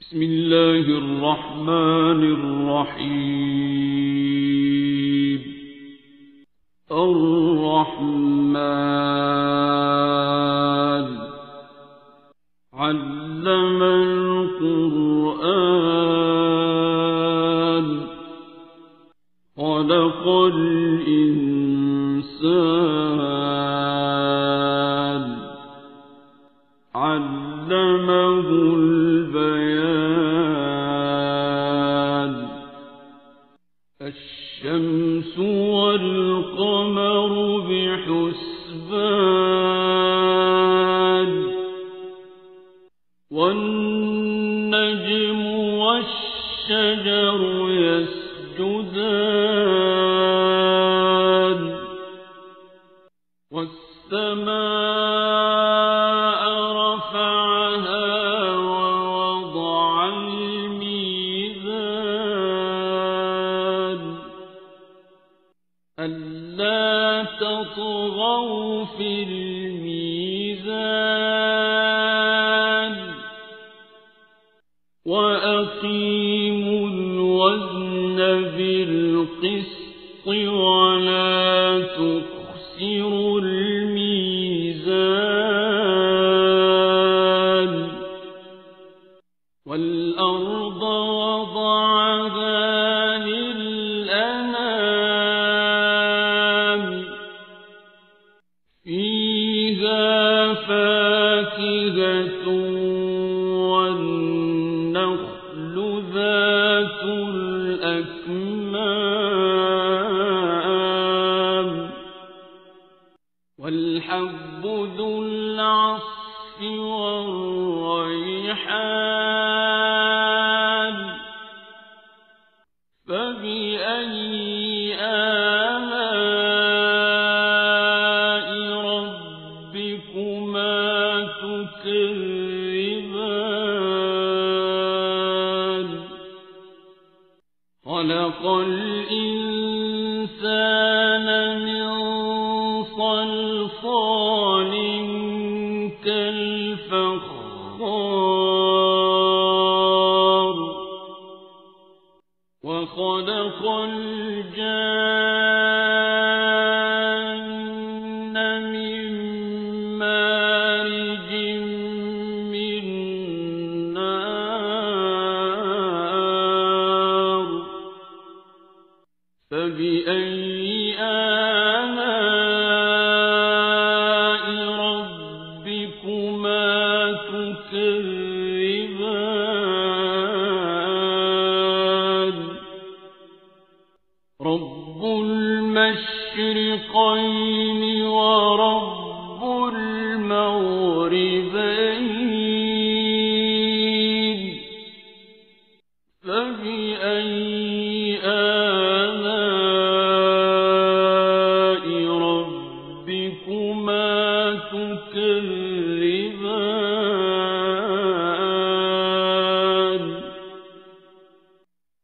بسم الله الرحمن الرحيم. الرحمن علم القرآن خلق الإنسان علمه البيان. الشمس والقمر بحسبان والنجم والشجر يسجدان والسماء رفعها ووضع الميزان ألا تطغوا في الميزان وأقيموا الوزن بالقسط ولا تخسروا الميزان. والأرض وضعها للأنام فيها فاكهة والنخل ذات الأكمام والحب ذو العصف والريحان. فبأي آلاء ربكما تكذبان. خلق الإنسان من صلصال كالفخار وخلق الجان من مارج من نار. فبأي آلاء ربكما تكذبان. رب المشرقين ورب المغربين. فبأي آلاء ربكما تكذبان.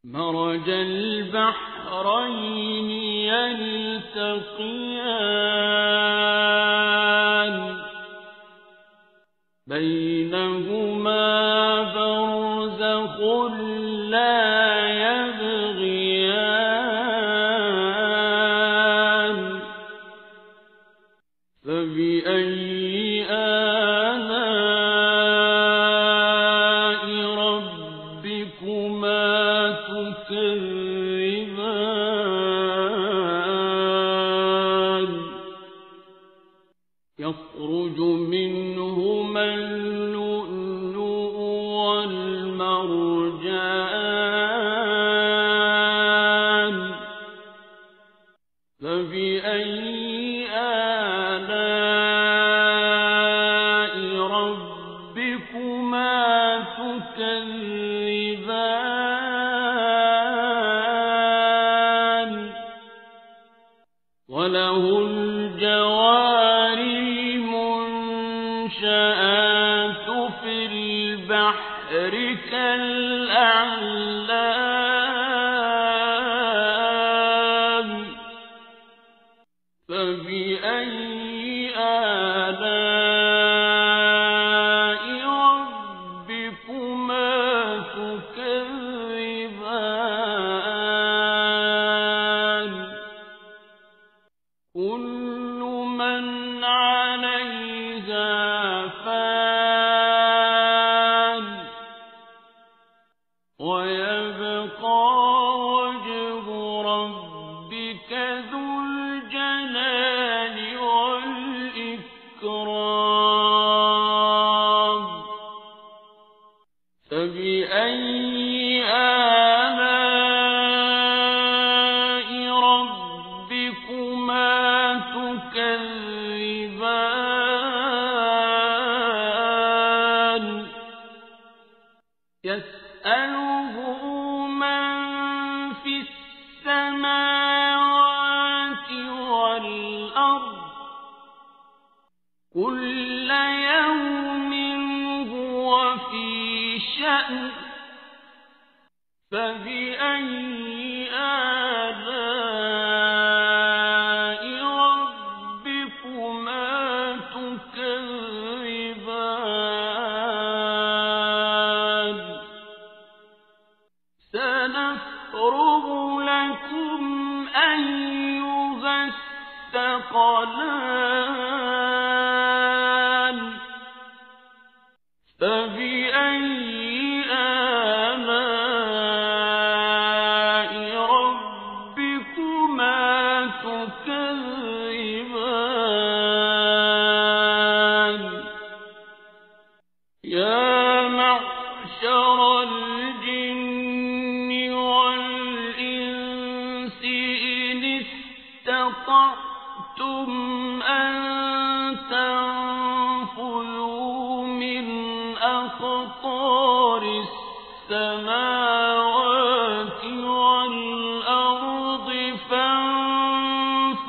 مرج البحرين يلتقيان بينهما برزخ لا يبغيان. فبأي آلاء ربكما تكذبان. يخرج منهما اللؤلؤ والمرجان. فبأي آلاء ربكما تكذبان. وله الجوار المنشآت في البحر كالأعلام. فبأي آلاء ربكما ويبقى وجه ربك ذو الجلال والإكرام فبأي آلاء ربكما تكذبان يسأله من في السماوات والأرض كل يوم هو في شأن فبأي آلاء ربكما تكذبان سنفرغ لكم أيها الثقلان فبأي آلاء ربكما تكذبان يا معشر الجن والإنس إن استطعتم أن تنفذوا من أقطار السماوات والأرض فانفذوا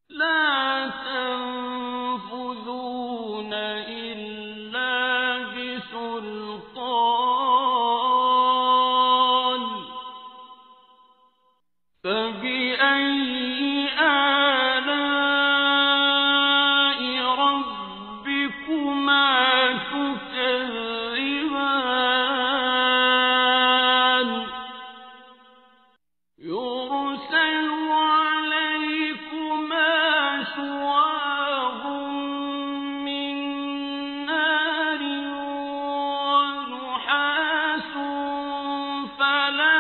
لا تنفذون إلا بسلطان فبأي آلاء ربكما تكذبان يرسل عليكما شواظ من نار ونحاس فلا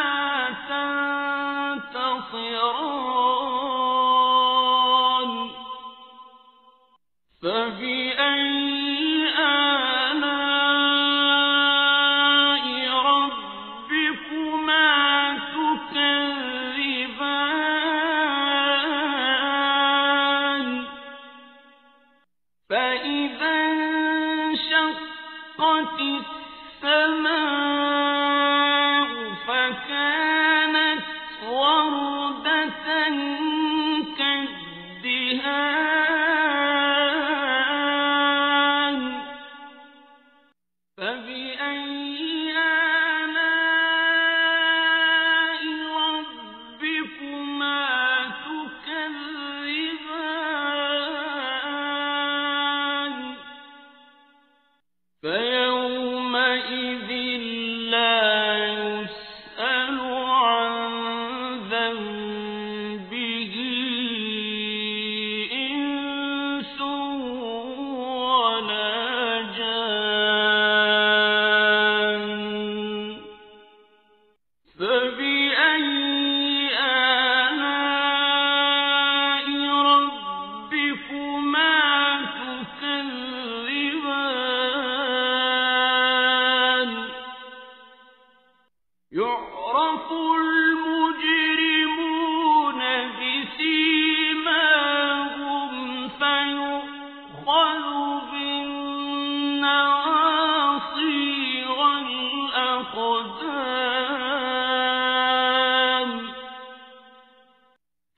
تنتصران فبأي آلاء ربكما تكذبان فإذا انشقت السماء فكانت وردة كالدهان فبأي آلاء ربكما تكذبان فيومئذ لا يسأل عن ذنبه إنس ولا جان فبأي آلاء ربكما تكذبان يعرف المجرمون بسيماهم فيؤخذ بالنواصي والأقدام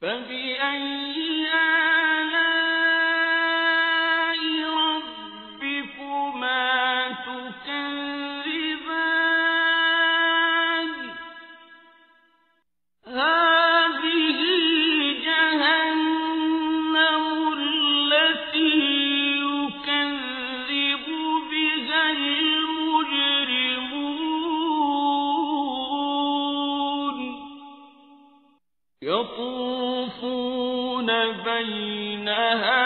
فبأي آلاء ربكما تكذبان هذه جهنم التي يكذب بها المجرمون يطوفون بينها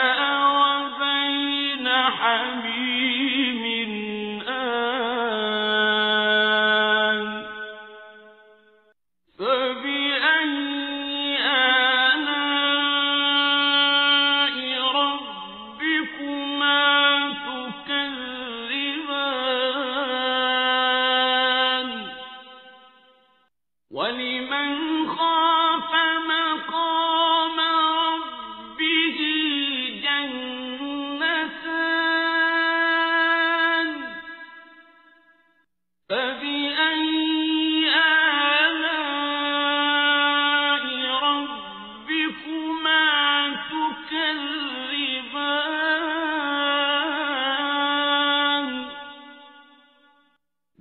وبين حميم آن ولمن خاف مقام ربه جنتان فبأي آلاء ربكما تكذبان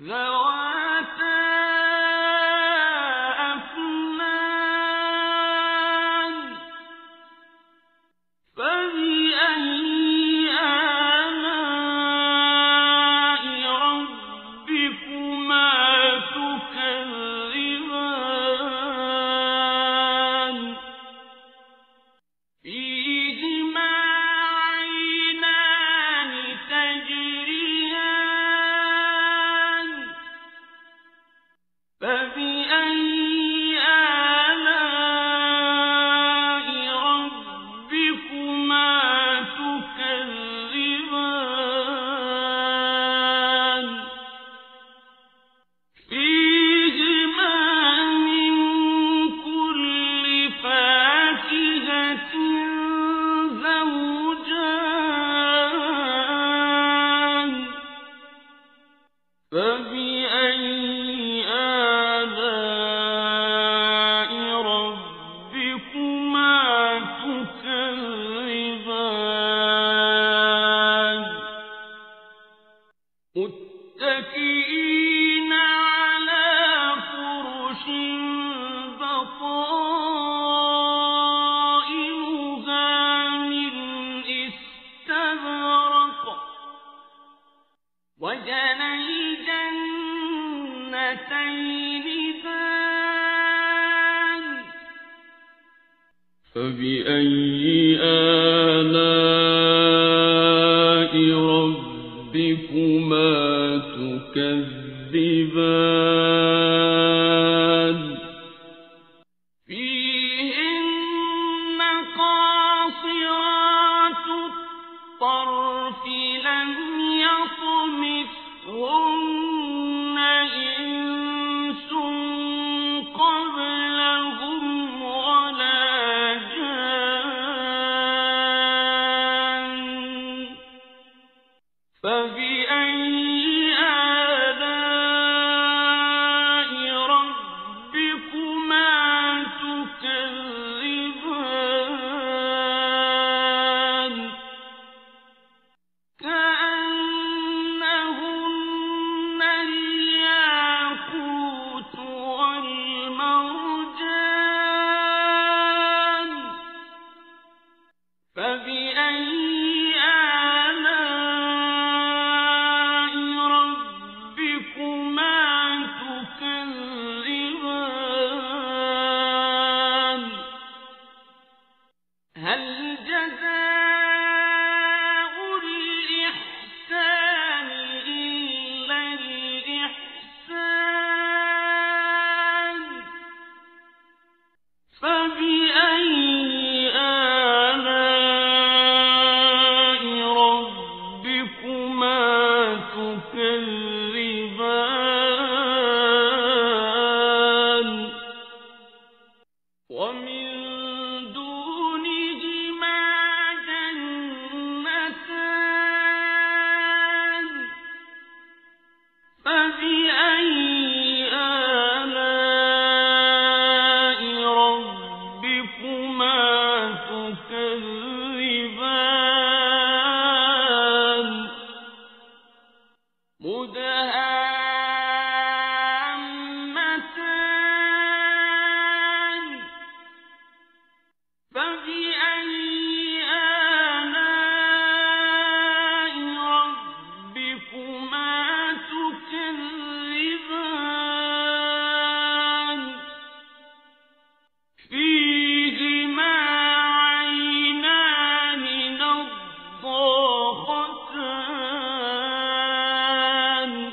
ذواتا أفنان فبأي آلاء ربكما تكذبان فيهما عينان تجريان فبأي آلاء ربكما تكذبان فيهما من كل فاكهة زوجان فبأي آلاء ربكما تكذبان متكئين على فرش بطائنها من استبرق وجنى الجنتين دان فبأي آلاء ربكما تكذبان فيهن قاصرات الطرف لم يطمثهن إنس قبلهم ولا جان فبأي آلاء ربكما تكذبان كأنهن الياقوت والمرجان فبأي آلاء ربكما تكذبان هل جزاء الإحسان إلا الإحسان فبأي آلاء ربكما تكذبان ومن دونهما جنتان فبأي آلاء ربكما تكذبان مدهامتان فبأي آلاء ربكما تكذبان فيهما عينان نضاختان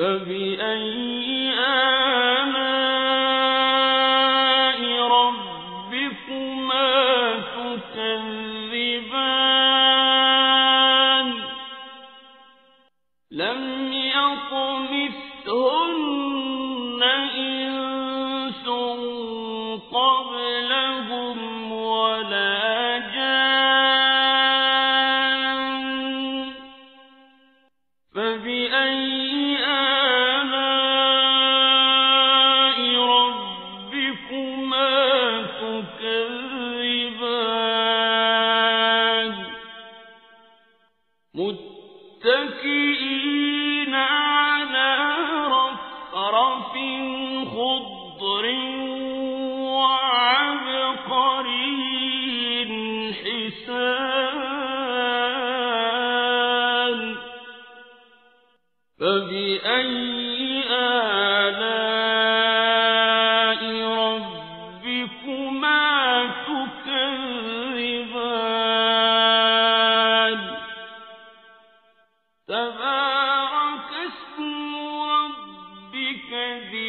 فبأي آلاء ربكما تكذبان لم يطمثهن إنس قبلهم ولا جان فبأي آلاء ربكما تكذبان متكئين على رفرف خضر وعبقري حسان فبأي آلاء ربكما تكذبان تبارك اسم ربك ذي